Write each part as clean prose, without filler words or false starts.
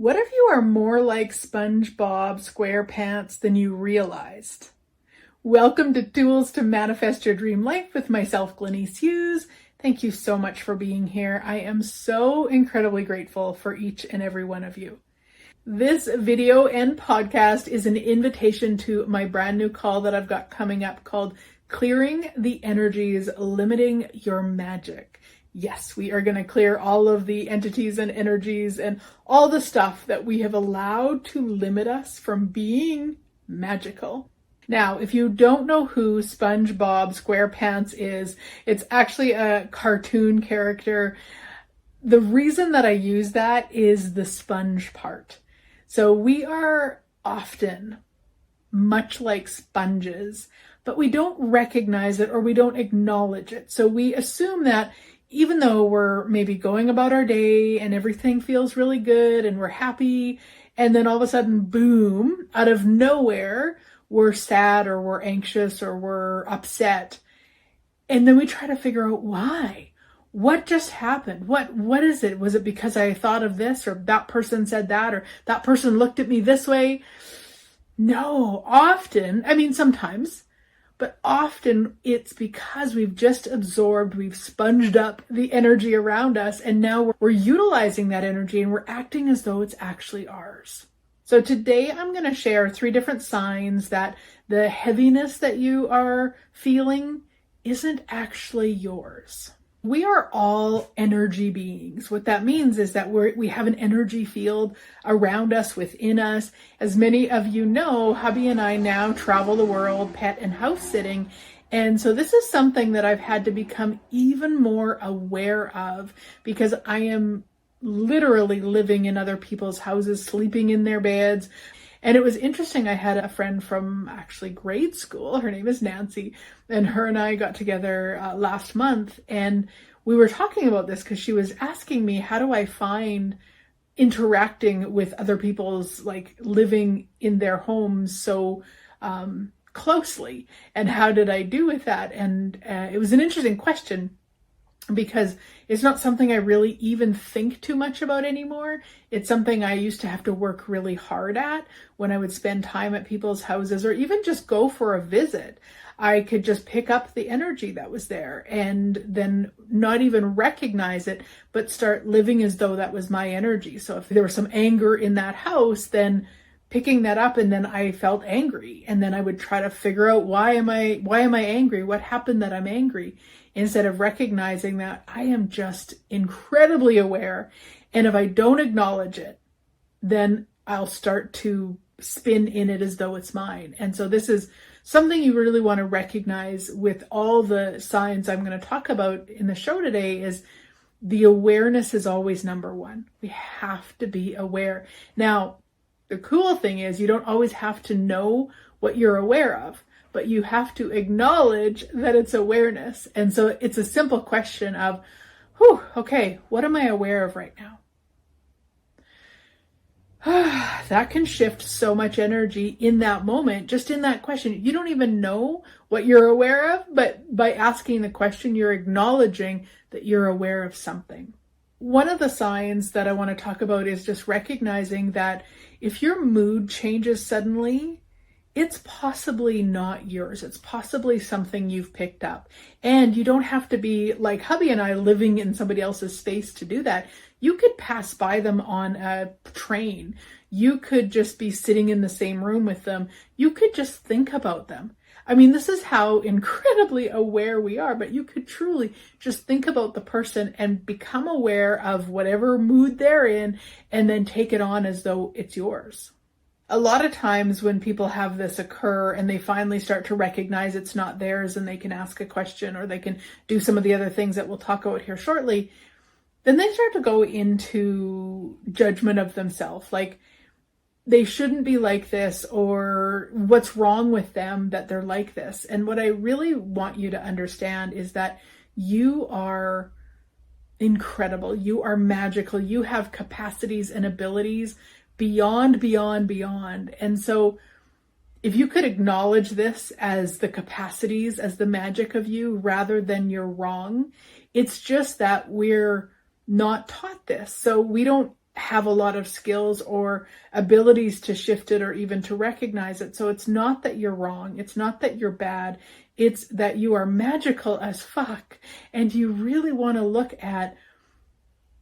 What if you are more like SpongeBob SquarePants than you realized? Welcome to Tools to Manifest Your Dream Life with myself, Glenyce. Thank you so much for being here. I am so incredibly grateful for each and every one of you. This video and podcast is an invitation to my brand new call that I've got coming up called Clearing the Energies Limiting Your Magic. Yes, we are going to clear all of the entities and energies and all the stuff that we have allowed to limit us from being magical. Now, if you don't know who SpongeBob SquarePants is, it's actually a cartoon character. The reason that I use that is the sponge part. So we are often much like sponges, but we don't recognize it or we don't acknowledge it. So we assume that even though we're maybe going about our day and everything feels really good and we're happy, and then all of a sudden, boom, out of nowhere, we're sad or we're anxious or we're upset. And then we try to figure out why. What just happened? What is it? Was it because I thought of this, or that person said that, or that person looked at me this way? No, often, sometimes, but often it's because we've just absorbed, we've sponged up the energy around us, and now we're utilizing that energy and we're acting as though it's actually ours. So today I'm going to share 3 different signs that the heaviness that you are feeling isn't actually yours. We are all energy beings. What that means is that we have an energy field around us, within us. As many of you know, hubby and I now travel the world, pet and house sitting. And so this is something that I've had to become even more aware of, because I am literally living in other people's houses, sleeping in their beds. And it was interesting. I had a friend from actually grade school. Her name is Nancy, and her and I got together last month, and we were talking about this because she was asking me, how do I find interacting with other people's, living in their homes so closely, and how did I do with that? And it was an interesting question, because it's not something I really even think too much about anymore. It's something I used to have to work really hard at when I would spend time at people's houses, or even just go for a visit. I could just pick up the energy that was there and then not even recognize it, but start living as though that was my energy. So if there was some anger in that house, then picking that up, and then I felt angry, and then I would try to figure out why am I angry? What happened that I'm angry? Instead of recognizing that I am just incredibly aware. And if I don't acknowledge it, then I'll start to spin in it as though it's mine. And so this is something you really want to recognize with all the signs I'm going to talk about in the show today. Is the awareness is always number one. We have to be aware. Now, the cool thing is you don't always have to know what you're aware of, but you have to acknowledge that it's awareness. And so it's a simple question of, okay, what am I aware of right now? That can shift so much energy in that moment, just in that question. You don't even know what you're aware of, but by asking the question, you're acknowledging that you're aware of something. One of the signs that I want to talk about is just recognizing that if your mood changes suddenly, it's possibly not yours. It's possibly something you've picked up. And you don't have to be like hubby and I, living in somebody else's space to do that. You could pass by them on a train. You could just be sitting in the same room with them. You could just think about them. This is how incredibly aware we are, but you could truly just think about the person and become aware of whatever mood they're in, and then take it on as though it's yours. A lot of times when people have this occur and they finally start to recognize it's not theirs, and they can ask a question, or they can do some of the other things that we'll talk about here shortly, then they start to go into judgment of themselves. Like, they shouldn't be like this, or what's wrong with them that they're like this. And what I really want you to understand is that you are incredible. You are magical. You have capacities and abilities beyond. And so if you could acknowledge this as the capacities, as the magic of you, rather than you're wrong, it's just that we're not taught this. So we don't have a lot of skills or abilities to shift it or even to recognize it. So it's not that you're wrong. It's not that you're bad. It's that you are magical as fuck. And you really want to look at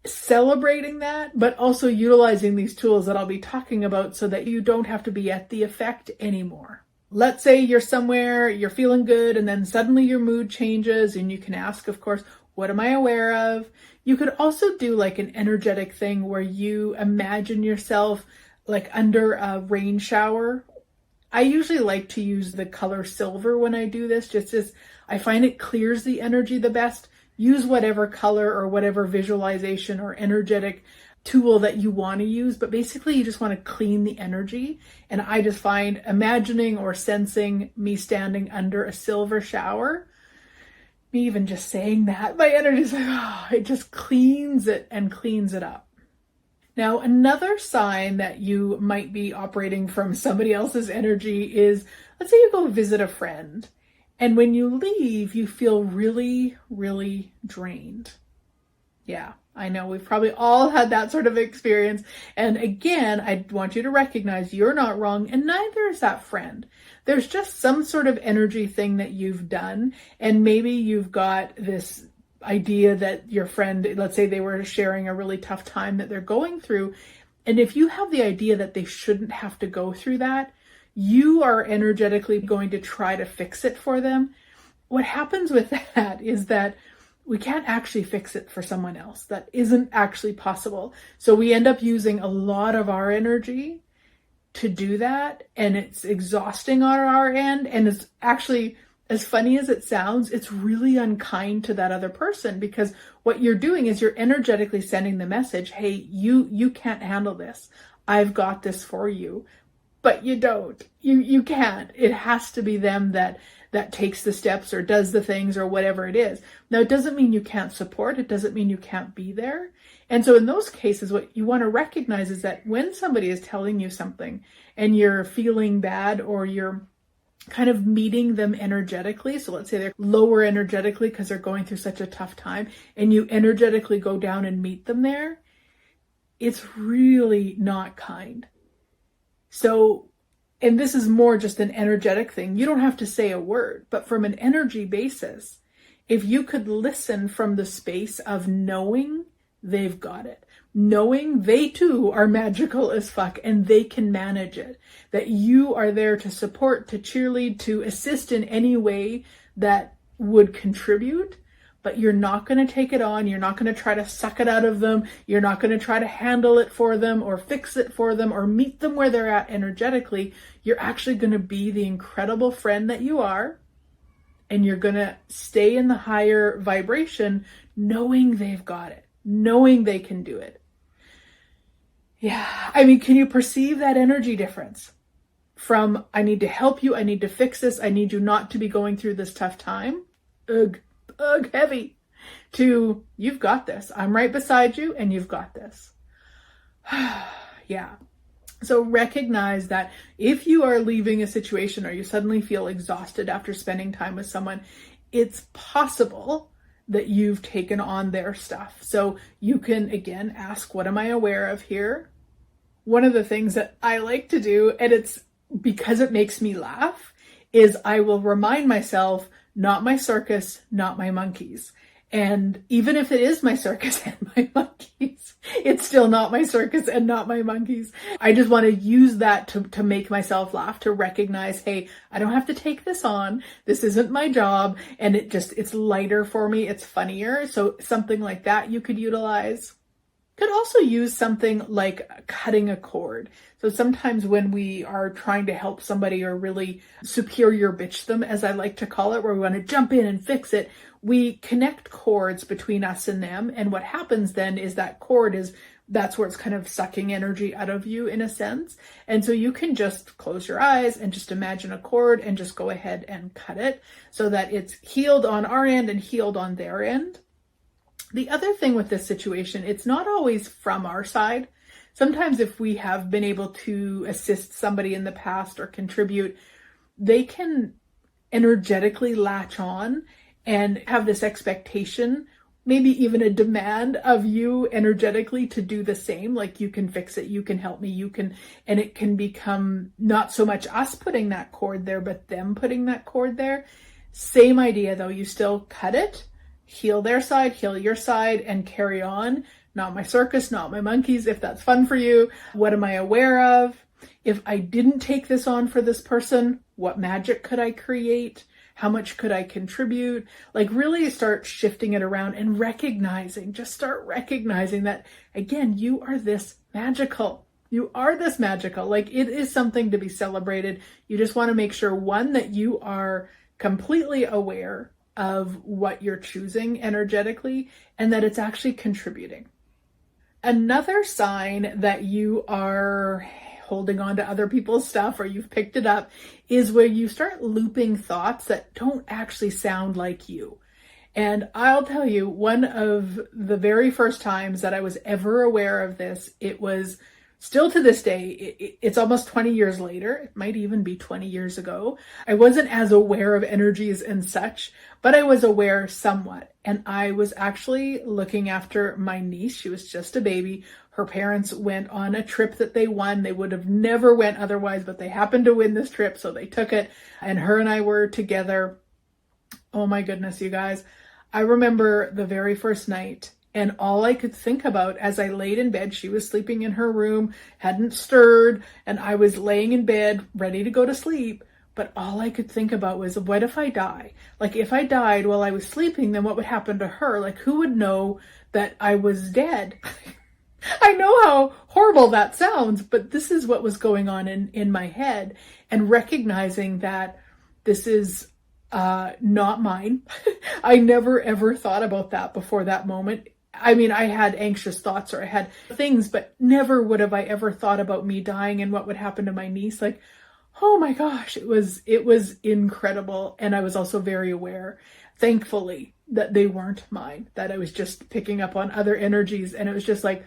celebrating that, but also utilizing these tools that I'll be talking about so that you don't have to be at the effect anymore. Let's say you're somewhere, you're feeling good, and then suddenly your mood changes, and you can ask, of course, what am I aware of? You could also do like an energetic thing where you imagine yourself like under a rain shower. I usually like to use the color silver when I do this, just as I find it clears the energy the best. Use whatever color or whatever visualization or energetic tool that you want to use, but basically you just want to clean the energy. And I just find imagining or sensing me standing under a silver shower, me even just saying that, my energy is like, oh, it just cleans it and cleans it up. Now, another sign that you might be operating from somebody else's energy is, let's say you go visit a friend, and when you leave, you feel really, really drained. Yeah, I know we've probably all had that sort of experience. And again, I want you to recognize you're not wrong, and neither is that friend. There's just some sort of energy thing that you've done, and maybe you've got this idea that your friend, let's say they were sharing a really tough time that they're going through, and if you have the idea that they shouldn't have to go through that, you are energetically going to try to fix it for them. What happens with that is that we can't actually fix it for someone else. That isn't actually possible. So we end up using a lot of our energy to do that, and it's exhausting on our end, and it's actually, as funny as it sounds, it's really unkind to that other person, because what you're doing is you're energetically sending the message, hey, you can't handle this. I've got this for you. But you don't. You can't. It has to be them that takes the steps or does the things or whatever it is. Now, it doesn't mean you can't support. It doesn't mean you can't be there. And so in those cases, what you want to recognize is that when somebody is telling you something and you're feeling bad, or you're kind of meeting them energetically, so let's say they're lower energetically because they're going through such a tough time, and you energetically go down and meet them there, it's really not kind. So, and this is more just an energetic thing. You don't have to say a word, but from an energy basis, if you could listen from the space of knowing they've got it, knowing they too are magical as fuck and they can manage it, that you are there to support, to cheerlead, to assist in any way that would contribute, but you're not going to take it on. You're not going to try to suck it out of them. You're not going to try to handle it for them or fix it for them or meet them where they're at energetically. You're actually going to be the incredible friend that you are, and you're going to stay in the higher vibration, knowing they've got it, knowing they can do it. Yeah, I mean, can you perceive that energy difference from, I need to help you, I need to fix this, I need you not to be going through this tough time? Ugh, heavy, to, you've got this. I'm right beside you and you've got this. Yeah. So recognize that if you are leaving a situation or you suddenly feel exhausted after spending time with someone, it's possible that you've taken on their stuff. So you can, again, ask, what am I aware of here? One of the things that I like to do, and it's because it makes me laugh, is I will remind myself, not my circus, not my monkeys. And even if it is my circus and my monkeys, it's still not my circus and not my monkeys. I just want to use that to make myself laugh, to recognize, hey, I don't have to take this on. This isn't my job. And it's lighter for me. It's funnier. So something like that you could utilize. Could also use something like cutting a cord. So sometimes when we are trying to help somebody or really superior bitch them, as I like to call it, where we want to jump in and fix it, we connect cords between us and them. And what happens then is that cord that's where it's kind of sucking energy out of you in a sense. And so you can just close your eyes and just imagine a cord and just go ahead and cut it so that it's healed on our end and healed on their end. The other thing with this situation, it's not always from our side. Sometimes if we have been able to assist somebody in the past or contribute, they can energetically latch on and have this expectation maybe even a demand of you energetically to do the same. Like, you can fix it, you can help me, you can, and it can become not so much us putting that cord there, but them putting that cord there. Same idea though, you still cut it, heal their side, heal your side, and carry on. Not my circus, not my monkeys, if that's fun for you. What am I aware of? If I didn't take this on for this person, what magic could I create? How much could I contribute? Like, really start shifting it around and recognizing, just start recognizing that, again, you are this magical. You are this magical. Like, it is something to be celebrated. You just want to make sure, one, that you are completely aware of what you're choosing energetically and that it's actually contributing. Another sign that you are holding on to other people's stuff or you've picked it up is where you start looping thoughts that don't actually sound like you. And I'll tell you, one of the very first times that I was ever aware of this, it was still to this day, it's almost 20 years later. It might even be 20 years ago. I wasn't as aware of energies and such, but I was aware somewhat. And I was actually looking after my niece. She was just a baby. Her parents went on a trip that they won. They would have never went otherwise, but they happened to win this trip, so they took it. And her and I were together. Oh my goodness, you guys. I remember the very first night, and all I could think about as I laid in bed, she was sleeping in her room, hadn't stirred, and I was laying in bed ready to go to sleep. But all I could think about was, what if I die? Like, if I died while I was sleeping, then what would happen to her? Like, who would know that I was dead? I know how horrible that sounds, but this is what was going on in my head, and recognizing that this is not mine. I never ever thought about that before that moment. I mean, I had anxious thoughts or I had things, but never would have I ever thought about me dying and what would happen to my niece. Like, oh my gosh, it was incredible. And I was also very aware, thankfully, that they weren't mine, that I was just picking up on other energies. And it was just like,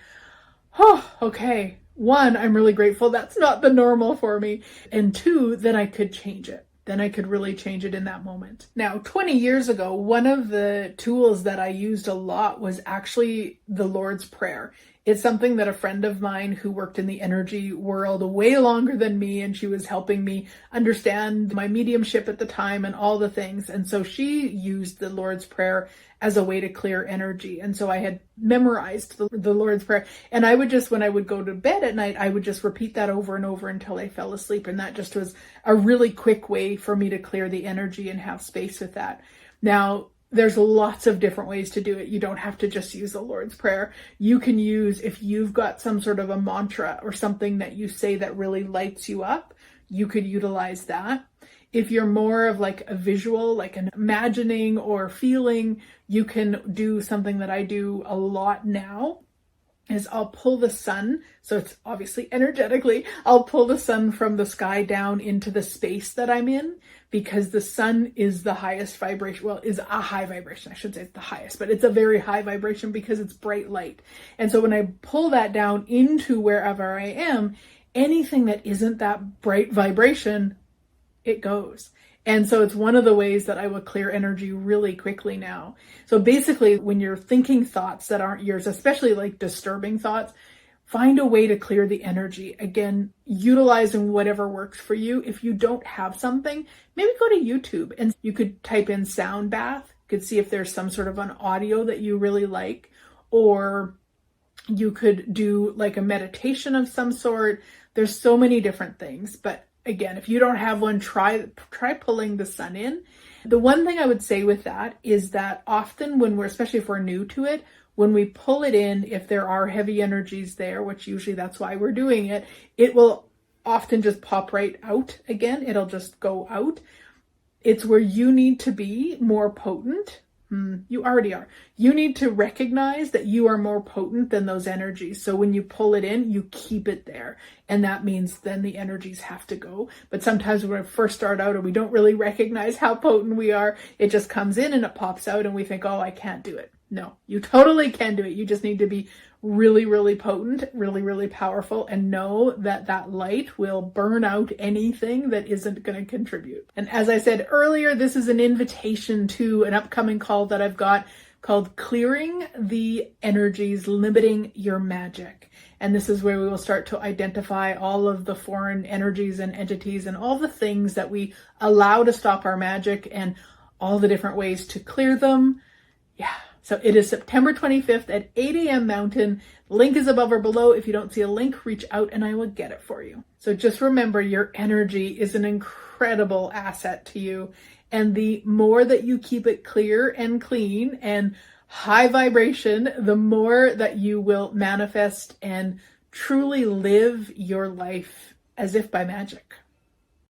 oh, okay. One, I'm really grateful that's not the normal for me. And two, that I could change it. Then I could really change it in that moment. Now, 20 years ago, one of the tools that I used a lot was actually the Lord's Prayer. It's something that a friend of mine who worked in the energy world way longer than me, and she was helping me understand my mediumship at the time and all the things. And so she used the Lord's Prayer as a way to clear energy. And so I had memorized the Lord's Prayer. And I would just, when I would go to bed at night, I would just repeat that over and over until I fell asleep. And that just was a really quick way for me to clear the energy and have space with that. Now, there's lots of different ways to do it. You don't have to just use the Lord's Prayer. You can use, if you've got some sort of a mantra or something that you say that really lights you up, you could utilize that. If you're more of like a visual, like an imagining or feeling, you can do something that I do a lot now, is I'll pull the sun. So it's obviously energetically, I'll pull the sun from the sky down into the space that I'm in, because the sun is the highest vibration. Well, is a high vibration. I should say it's the highest, but it's a very high vibration because it's bright light. And so when I pull that down into wherever I am, anything that isn't that bright vibration, it goes. And so it's one of the ways that I would clear energy really quickly now. So basically, when you're thinking thoughts that aren't yours, especially like disturbing thoughts, find a way to clear the energy. Again, utilizing whatever works for you. If you don't have something, maybe go to YouTube and you could type in sound bath. You could see if there's some sort of an audio that you really like, or you could do like a meditation of some sort. There's so many different things, but again, if you don't have one, try pulling the sun in. The one thing I would say with that is that often when we're, especially if we're new to it, when we pull it in, if there are heavy energies there, which usually that's why we're doing it, it will often just pop right out again. It'll just go out. It's where you need to be more potent. You already are. You need to recognize that you are more potent than those energies. So when you pull it in, you keep it there. And that means then the energies have to go. But sometimes when we first start out and we don't really recognize how potent we are, it just comes in and it pops out and we think, oh, I can't do it. No, you totally can do it. You just need to be really, really potent, really, really powerful, and know that that light will burn out anything that isn't going to contribute. And as I said earlier, this is an invitation to an upcoming call that I've got called Clearing the Energies Limiting Your Magic. And this is where we will start to identify all of the foreign energies and entities and all the things that we allow to stop our magic and all the different ways to clear them. Yeah. So it is September 25th at 8 a.m. Mountain. Link is above or below. If you don't see a link, reach out and I will get it for you. So just remember, your energy is an incredible asset to you. And the more that you keep it clear and clean and high vibration, the more that you will manifest and truly live your life as if by magic.